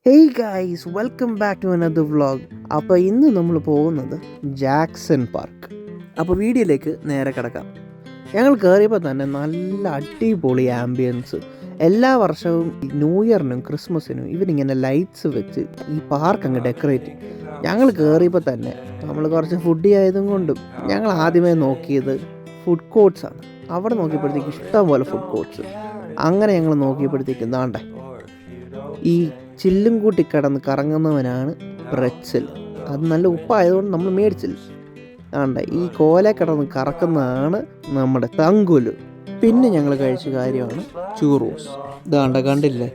Hey guys, welcome back to another vlog. അപ്പോൾ ഇന്ന് നമ്മൾ പോകുന്നത് ജാക്സൺ പാർക്ക്. അപ്പോൾ വീഡിയോയിലേക്ക് നേരെ കിടക്കാം. ഞങ്ങൾ കയറിയപ്പോൾ തന്നെ നല്ല അടിപൊളി ആംബിയൻസ്. എല്ലാ വർഷവും ന്യൂ ഇയറിനും ക്രിസ്മസിനും ഇവരിങ്ങനെ ലൈറ്റ്സ് വെച്ച് ഈ പാർക്ക് അങ്ങ് ഡെക്കറേറ്റ് ചെയ്യും. ഞങ്ങൾ കയറിയപ്പോൾ തന്നെ നമ്മൾ കുറച്ച് ഫുഡി ആയതും കൊണ്ടും ഞങ്ങൾ ആദ്യമേ നോക്കിയത് ഫുഡ് കോർട്ട്സാണ്. അവിടെ നോക്കിയപ്പോഴത്തേക്ക് ഇഷ്ടം പോലെ ഫുഡ് കോർട്ട്സ്. അങ്ങനെ ഞങ്ങൾ നോക്കിയപ്പോഴത്തേക്കും ദാണ്ടെ ഈ ചില്ലും കൂട്ടി കിടന്ന് കറങ്ങുന്നവനാണ് ബ്രെറ്റ്സൽ. അത് നല്ല ഉപ്പായതുകൊണ്ട് നമ്മൾ മേടിച്ചില്ല. ആണ്ട ഈ കോല കിടന്ന് കറക്കുന്നതാണ് നമ്മുടെ തങ്കുല്. പിന്നെ ഞങ്ങൾ കഴിച്ച കാര്യമാണ് ചൂറോസ്. ഇതാണ്ട കണ്ടില്ലേ,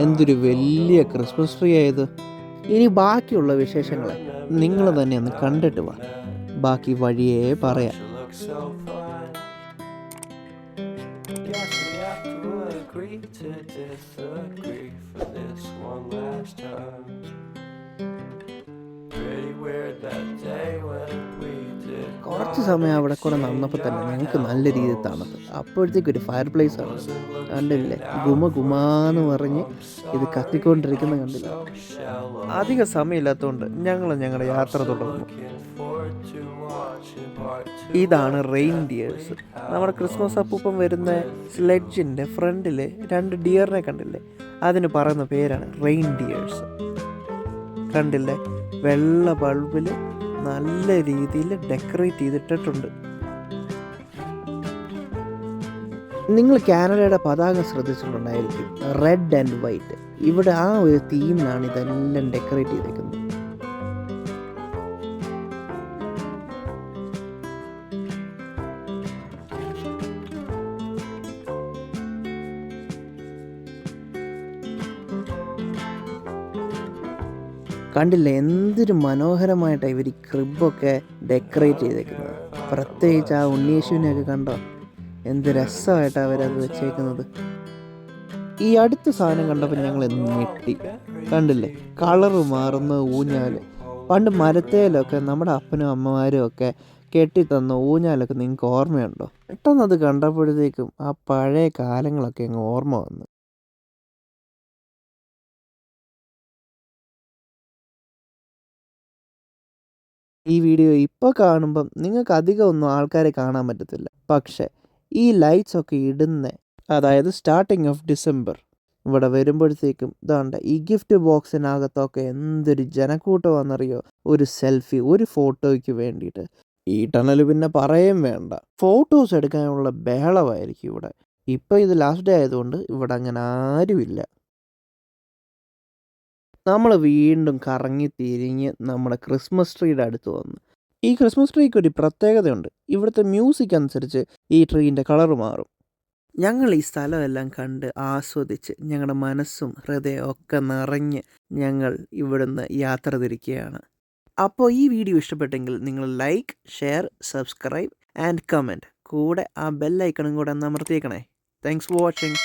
എന്തൊരു വലിയ ക്രിസ്മസ് ട്രീ ആയത്. ഇനി ബാക്കിയുള്ള വിശേഷങ്ങളെ നിങ്ങൾ തന്നെ ഒന്ന് കണ്ടിട്ട് വാ, ബാക്കി വഴിയേ പറയാം. To disagree for this one last time. Pretty weird that day when we did. കുറച്ച് സമയം അവിടെ കൂടെ നടന്നപ്പോൾ തന്നെ ഞങ്ങൾക്ക് നല്ല രീതിയിൽ തണുത്ത്. അപ്പോഴത്തേക്ക് ഒരു ഫയർ പ്ലേസ് ആണ് കണ്ടില്ലേ, ഗുമാന്ന് പറഞ്ഞ് ഇത് കത്തിക്കൊണ്ടിരിക്കുന്ന കണ്ടില്ല. അധിക സമയമില്ലാത്തതുകൊണ്ട് ഞങ്ങളുടെ യാത്ര തുടർന്നു. ഇതാണ് റെയിൻഡിയേഴ്സ്. നമ്മുടെ ക്രിസ്മസ് അപ്പൂപ്പം വരുന്ന സ്ലെഡ്ജിൻ്റെ ഫ്രണ്ടിൽ 2 ഡിയറിനെ കണ്ടില്ലേ, അതിന് പറയുന്ന പേരാണ് റെയിൻഡിയേഴ്സ്. കണ്ടില്ലേ, വെള്ള ബൾബിൽ നല്ല രീതിയിൽ ഡെക്കറേറ്റ് ചെയ്തിട്ടിട്ടുണ്ട്. നിങ്ങൾ കാനഡയുടെ പതാക ശ്രദ്ധിച്ചിട്ടുണ്ടായിരിക്കും, റെഡ് ആൻഡ് വൈറ്റ്. ഇവിടെ ആ ഒരു തീമിലാണ് ഇതെല്ലാം ഡെക്കറേറ്റ് ചെയ്തേക്കുന്നത്. കണ്ടില്ലേ, എന്തൊരു മനോഹരമായിട്ടാണ് ഇവർ ക്രിബൊക്കെ ഡെക്കറേറ്റ് ചെയ്തേക്കുന്നത്. പ്രത്യേകിച്ച് ആ ഉണ്ണീശുവിനെയൊക്കെ കണ്ടോ, എന്ത് രസമായിട്ടാണ് അവരത് വെച്ചേക്കുന്നത്. ഈ അടുത്ത സാധനം കണ്ടപ്പോൾ ഞങ്ങൾ ഞെട്ടി. കണ്ടില്ലേ, കളറ് മാറുന്ന ഊഞ്ഞാൽ. പണ്ട് മരത്തേലൊക്കെ നമ്മുടെ അപ്പനും അമ്മമാരും ഒക്കെ കെട്ടിത്തന്ന ഊഞ്ഞാലൊക്കെ നിങ്ങൾക്ക് ഓർമ്മയുണ്ടോ? പെട്ടെന്നത് കണ്ടപ്പോഴത്തേക്കും ആ പഴയ കാലങ്ങളൊക്കെ അങ്ങ് ഓർമ്മ വന്നു. ഈ വീഡിയോ ഇപ്പോൾ കാണുമ്പം നിങ്ങൾക്ക് അധികം ഒന്നും ആൾക്കാരെ കാണാൻ പറ്റത്തില്ല. പക്ഷേ ഈ ലൈറ്റ്സ് ഒക്കെ അതായത് സ്റ്റാർട്ടിങ് ഓഫ് ഡിസംബർ ഇവിടെ വരുമ്പോഴത്തേക്കും ഇതാണ്ട് ഈ ഗിഫ്റ്റ് ബോക്സിനകത്തൊക്കെ എന്തൊരു ജനക്കൂട്ടമാണെന്നറിയോ. ഒരു സെൽഫി, ഒരു ഫോട്ടോയ്ക്ക് വേണ്ടിയിട്ട്. ഈ ടണൽ പിന്നെ പറയും വേണ്ട, ഫോട്ടോസ് എടുക്കാനുള്ള ബഹളമായിരിക്കും ഇവിടെ. ഇപ്പോൾ ഇത് ലാസ്റ്റ് ഡേ ആയതുകൊണ്ട് ഇവിടെ അങ്ങനെ ആരുമില്ല. നമ്മൾ വീണ്ടും കറങ്ങി തിരിഞ്ഞ് നമ്മുടെ ക്രിസ്മസ് ട്രീയുടെ അടുത്ത് വന്നു. ഈ ക്രിസ്മസ് ട്രീക്ക് ഒരു പ്രത്യേകതയുണ്ട്. ഇവിടുത്തെ മ്യൂസിക് അനുസരിച്ച് ഈ ട്രീൻ്റെ കളർ മാറും. ഞങ്ങൾ ഈ സ്ഥലമെല്ലാം കണ്ട് ആസ്വദിച്ച് ഞങ്ങളുടെ മനസ്സും ഹൃദയവും ഒക്കെ നിറഞ്ഞ് ഞങ്ങൾ ഇവിടുന്ന് യാത്ര തിരിക്കുകയാണ്. അപ്പോൾ ഈ വീഡിയോ ഇഷ്ടപ്പെട്ടെങ്കിൽ നിങ്ങൾ like, share, subscribe and comment. കൂടെ ആ ബെല്ലൈക്കണും കൂടെ ഒന്ന് അമർത്തിയേക്കണേ. Thanks for watching.